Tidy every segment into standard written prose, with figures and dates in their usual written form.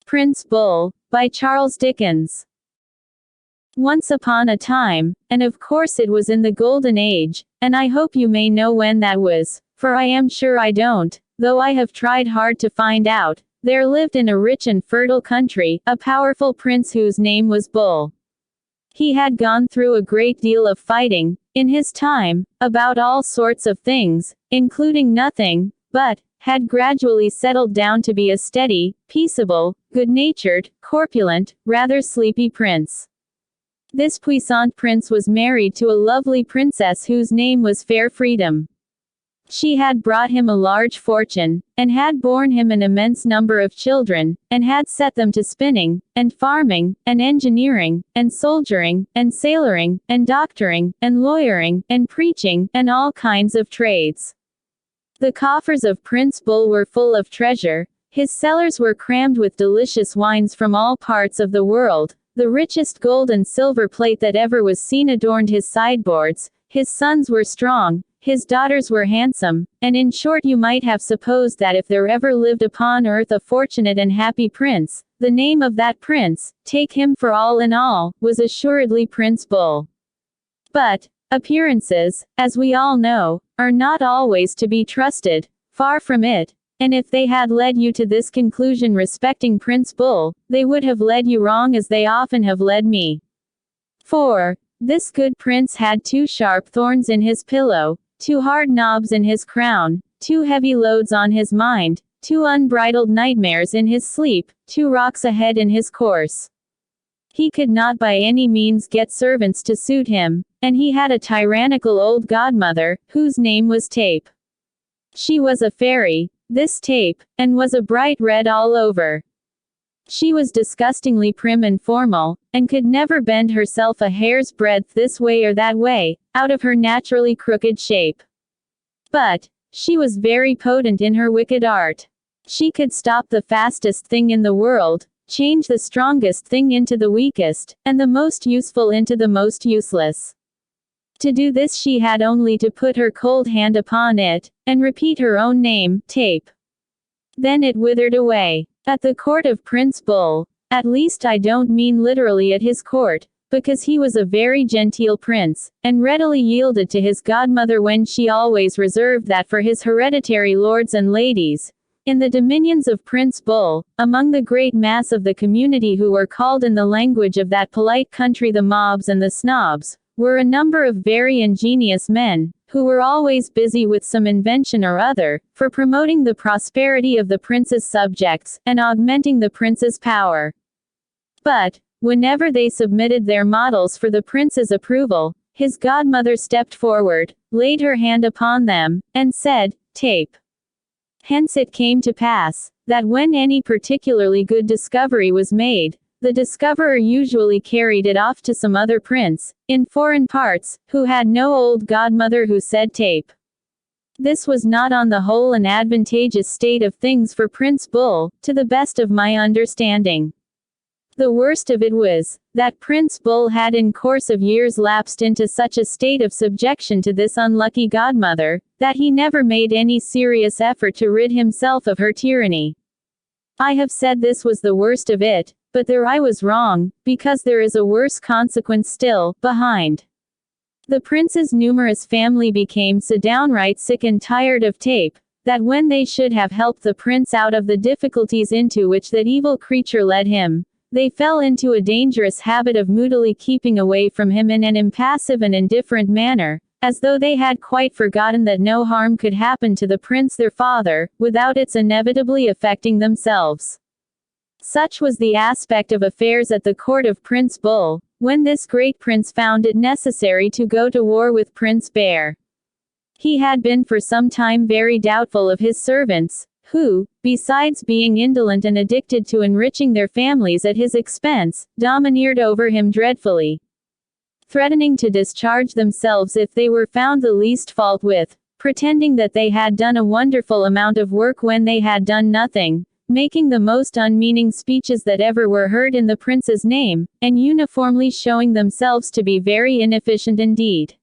Prince Bull, by Charles Dickens. Once upon a time, and of course it was in the Golden Age, and I hope you may know when that was, for I am sure I don't, though I have tried hard to find out, there lived in a rich and fertile country, a powerful prince whose name was Bull. He had gone through a great deal of fighting, in his time, about all sorts of things, including nothing, but had gradually settled down to be a steady, peaceable, good-natured, corpulent, rather sleepy prince. This puissant prince was married to a lovely princess whose name was Fair Freedom. She had brought him a large fortune, and had borne him an immense number of children, and had set them to spinning, and farming, and engineering, and soldiering, and sailoring, and doctoring, and lawyering, and preaching, and all kinds of trades. The coffers of Prince Bull were full of treasure, his cellars were crammed with delicious wines from all parts of the world, the richest gold and silver plate that ever was seen adorned his sideboards, his sons were strong, his daughters were handsome, and in short you might have supposed that if there ever lived upon earth a fortunate and happy prince, the name of that prince, take him for all in all, was assuredly Prince Bull. But appearances, as we all know, are not always to be trusted, far from it, and if they had led you to this conclusion respecting Prince Bull, they would have led you wrong as they often have led me. For this good prince had 2 sharp thorns in his pillow, 2 hard knobs in his crown, 2 heavy loads on his mind, 2 unbridled nightmares in his sleep, 2 rocks ahead in his course. He could not by any means get servants to suit him, and he had a tyrannical old godmother, whose name was Tape. She was a fairy, this Tape, and was a bright red all over. She was disgustingly prim and formal, and could never bend herself a hair's breadth this way or that way, out of her naturally crooked shape. But she was very potent in her wicked art. She could stop the fastest thing in the world, change the strongest thing into the weakest, and the most useful into the most useless. To do this she had only to put her cold hand upon it, and repeat her own name, Tape. Then it withered away. At the court of Prince Bull, at least I don't mean literally at his court, because he was a very genteel prince, and readily yielded to his godmother when she always reserved that for his hereditary lords and ladies. In the dominions of Prince Bull, among the great mass of the community who were called in the language of that polite country the mobs and the snobs, were a number of very ingenious men, who were always busy with some invention or other, for promoting the prosperity of the prince's subjects, and augmenting the prince's power. But whenever they submitted their models for the prince's approval, his godmother stepped forward, laid her hand upon them, and said, Tape. Hence it came to pass, that when any particularly good discovery was made, the discoverer usually carried it off to some other prince, in foreign parts, who had no old godmother who said Tape. This was not on the whole an advantageous state of things for Prince Bull, to the best of my understanding. The worst of it was, that Prince Bull had in course of years lapsed into such a state of subjection to this unlucky godmother, that he never made any serious effort to rid himself of her tyranny. I have said this was the worst of it, but there I was wrong, because there is a worse consequence still, behind. The prince's numerous family became so downright sick and tired of Tape, that when they should have helped the prince out of the difficulties into which that evil creature led him, they fell into a dangerous habit of moodily keeping away from him in an impassive and indifferent manner, as though they had quite forgotten that no harm could happen to the prince their father, without its inevitably affecting themselves. Such was the aspect of affairs at the court of Prince Bull, when this great prince found it necessary to go to war with Prince Bear. He had been for some time very doubtful of his servants, who, besides being indolent and addicted to enriching their families at his expense, domineered over him dreadfully, threatening to discharge themselves if they were found the least fault with, pretending that they had done a wonderful amount of work when they had done nothing, making the most unmeaning speeches that ever were heard in the prince's name, and uniformly showing themselves to be very inefficient indeed.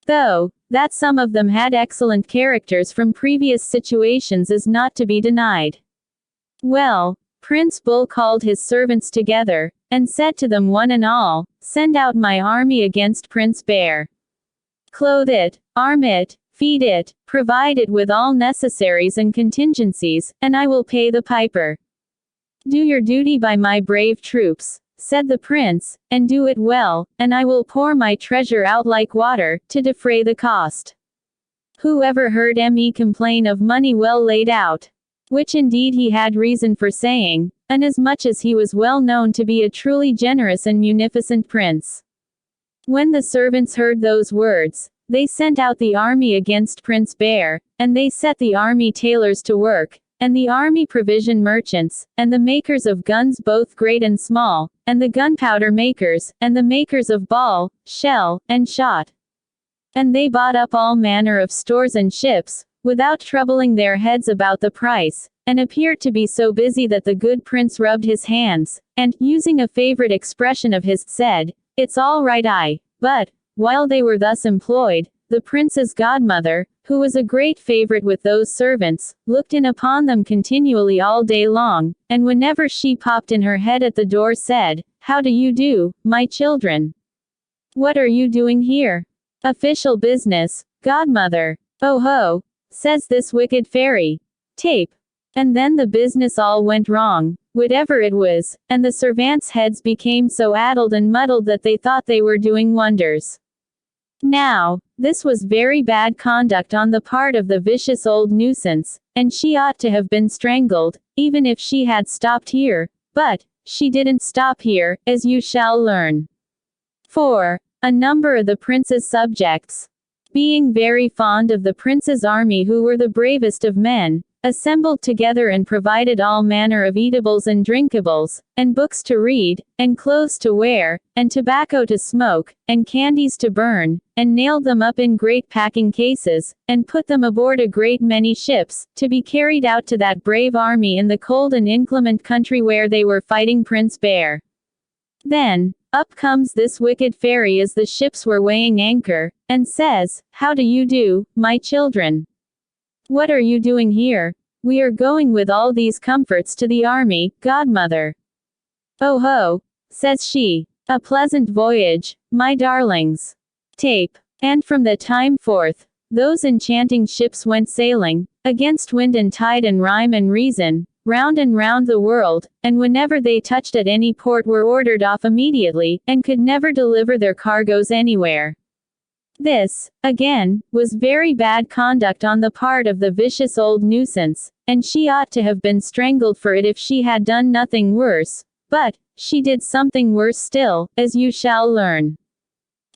Though that some of them had excellent characters from previous situations is not to be denied. Well, Prince Bull called his servants together, and said to them one and all, "Send out my army against Prince Bear. Clothe it, arm it, feed it, provide it with all necessaries and contingencies, and I will pay the piper. Do your duty by my brave troops," said the prince, "and do it well, and I will pour my treasure out like water, to defray the cost." Who ever heard me complain of money well laid out? Which indeed he had reason for saying, inasmuch as he was well known to be a truly generous and munificent prince. When the servants heard those words, they sent out the army against Prince Bear, and they set the army tailors to work, and the army provision merchants, and the makers of guns both great and small, and the gunpowder makers, and the makers of ball, shell, and shot. And they bought up all manner of stores and ships, without troubling their heads about the price, and appeared to be so busy that the good prince rubbed his hands, and, using a favorite expression of his, said, "It's all right, but," while they were thus employed, the prince's godmother, who was a great favorite with those servants, looked in upon them continually all day long, and whenever she popped in her head at the door said, "How do you do, my children? What are you doing here? Official business, godmother. Oh ho," says this wicked fairy. Tape. And then the business all went wrong, whatever it was, and the servants' heads became so addled and muddled that they thought they were doing wonders. Now, this was very bad conduct on the part of the vicious old nuisance, and she ought to have been strangled, even if she had stopped here, but she didn't stop here, as you shall learn. For a number of the prince's subjects, being very fond of the prince's army, who were the bravest of men, assembled together and provided all manner of eatables and drinkables, and books to read, and clothes to wear, and tobacco to smoke, and candies to burn, and nailed them up in great packing cases, and put them aboard a great many ships, to be carried out to that brave army in the cold and inclement country where they were fighting Prince Bear. Then, up comes this wicked fairy as the ships were weighing anchor, and says, "How do you do, my children? What are you doing here? We are going with all these comforts to the army, godmother." "Oh ho," says she, "a pleasant voyage, my darlings." Tape. And from that time forth, those enchanting ships went sailing, against wind and tide and rhyme and reason, round and round the world, and whenever they touched at any port were ordered off immediately, and could never deliver their cargoes anywhere. This, again, was very bad conduct on the part of the vicious old nuisance, and she ought to have been strangled for it if she had done nothing worse, but she did something worse still, as you shall learn.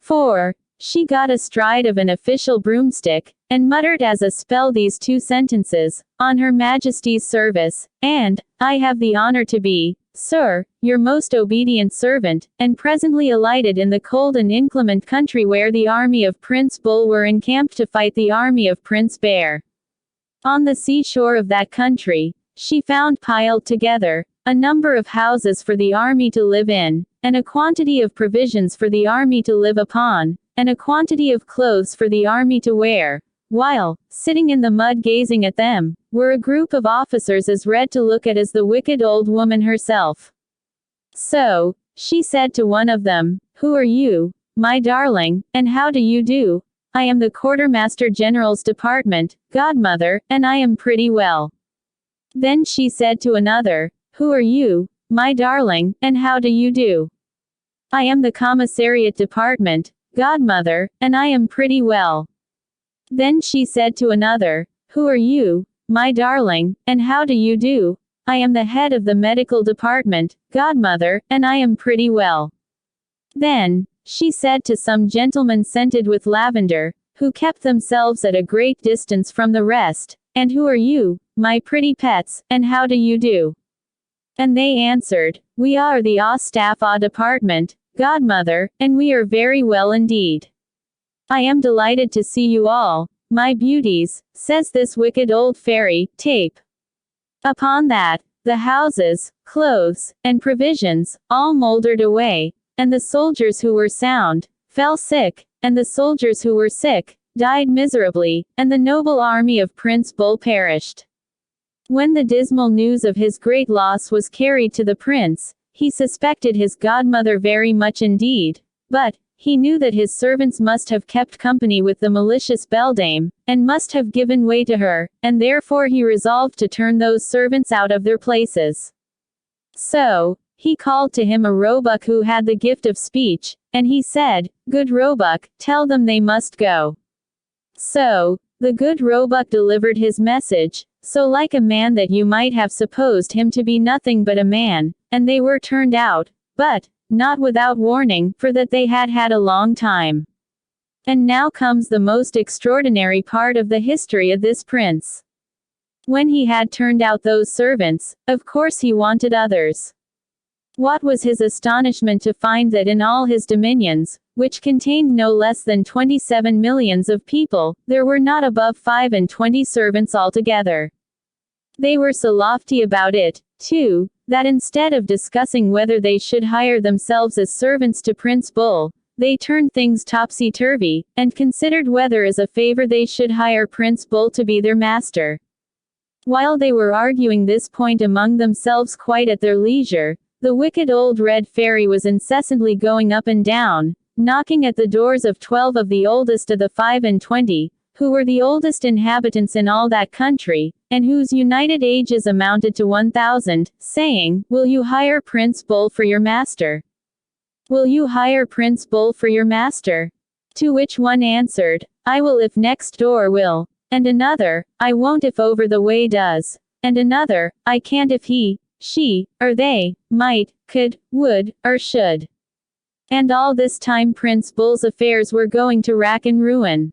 For she got astride of an official broomstick, and muttered as a spell these two sentences, "On Her Majesty's service, and I have the honor to be, sir, your most obedient servant," and presently alighted in the cold and inclement country where the army of Prince Bull were encamped to fight the army of Prince Bear. On the seashore of that country, she found piled together a number of houses for the army to live in, and a quantity of provisions for the army to live upon, and a quantity of clothes for the army to wear, while, sitting in the mud gazing at them, were a group of officers as red to look at as the wicked old woman herself. So, she said to one of them, "Who are you, my darling, and how do you do? I am the Quartermaster General's department, godmother, and I am pretty well." Then she said to another, "Who are you, my darling, and how do you do? I am the Commissariat Department, godmother, and I am pretty well." Then she said to another, "Who are you, my darling, and how do you do? I am the head of the medical department, godmother, and I am pretty well." Then she said to some gentlemen scented with lavender, who kept themselves at a great distance from the rest, "And who are you, my pretty pets, and how do you do?" And they answered, "We are the Staff department, godmother, and we are very well indeed." "I am delighted to see you all, my beauties," says this wicked old fairy. Tape. Upon that, the houses, clothes, and provisions, all mouldered away, and the soldiers who were sound, fell sick, and the soldiers who were sick, died miserably, and the noble army of Prince Bull perished. When the dismal news of his great loss was carried to the prince, he suspected his godmother very much indeed, but he knew that his servants must have kept company with the malicious beldame, and must have given way to her, and therefore he resolved to turn those servants out of their places. So, he called to him a roebuck who had the gift of speech, and he said, "Good roebuck, tell them they must go." So, the good roebuck delivered his message, so like a man that you might have supposed him to be nothing but a man, and they were turned out, but not without warning, for that they had had a long time. And now comes the most extraordinary part of the history of this prince. When he had turned out those servants, of course he wanted others. What was his astonishment to find that in all his dominions, which contained no less than 27 millions of people, there were not above 25 servants altogether. They were so lofty about it, too, that instead of discussing whether they should hire themselves as servants to Prince Bull, they turned things topsy-turvy, and considered whether as a favor they should hire Prince Bull to be their master. While they were arguing this point among themselves quite at their leisure, the wicked old red fairy was incessantly going up and down, knocking at the doors of 12 of the oldest of the 25, who were the oldest inhabitants in all that country, and whose united ages amounted to 1,000, saying, "Will you hire Prince Bull for your master? Will you hire Prince Bull for your master?" To which one answered, "I will if next door will," and another, "I won't if over the way does," and another, "I can't if he, she, or they, might, could, would, or should." And all this time Prince Bull's affairs were going to rack and ruin.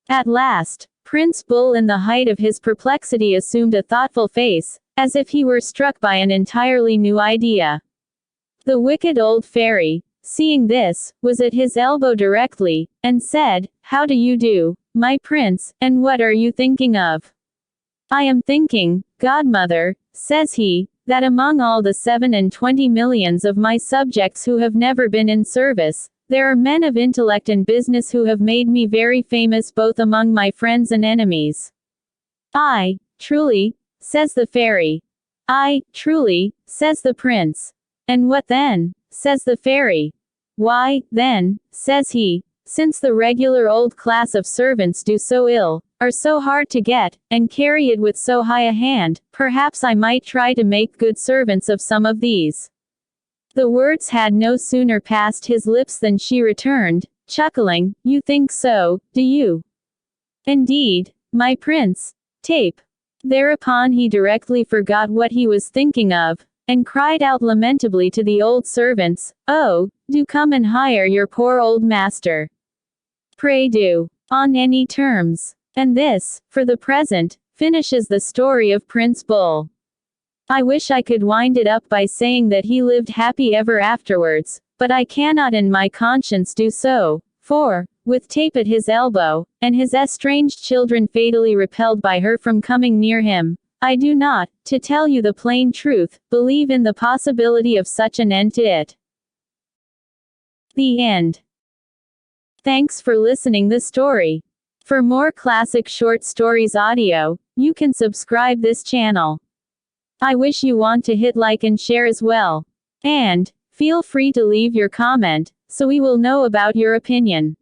At last, Prince Bull in the height of his perplexity assumed a thoughtful face, as if he were struck by an entirely new idea. The wicked old fairy, seeing this, was at his elbow directly, and said, "How do you do, my prince, and what are you thinking of?" "I am thinking, godmother," says he, "that among all the 27 millions of my subjects who have never been in service, there are men of intellect and business who have made me very famous both among my friends and enemies." "Aye, truly," says the fairy. "Aye, truly," says the prince. "And what then?" says the fairy. "Why, then," says he, "since the regular old class of servants do so ill, are so hard to get, and carry it with so high a hand, perhaps I might try to make good servants of some of these." The words had no sooner passed his lips than she returned, chuckling, "You think so, do you? Indeed, my prince? Tape." Thereupon he directly forgot what he was thinking of, and cried out lamentably to the old servants, "Oh, do come and hire your poor old master. Pray do, on any terms." And this, for the present, finishes the story of Prince Bull. I wish I could wind it up by saying that he lived happy ever afterwards, but I cannot in my conscience do so, for, with Tape at his elbow, and his estranged children fatally repelled by her from coming near him, I do not, to tell you the plain truth, believe in the possibility of such an end to it. The end. Thanks for listening the story. For more classic short stories audio, you can subscribe this channel. I wish you want to hit like and share as well. And, feel free to leave your comment, so we will know about your opinion.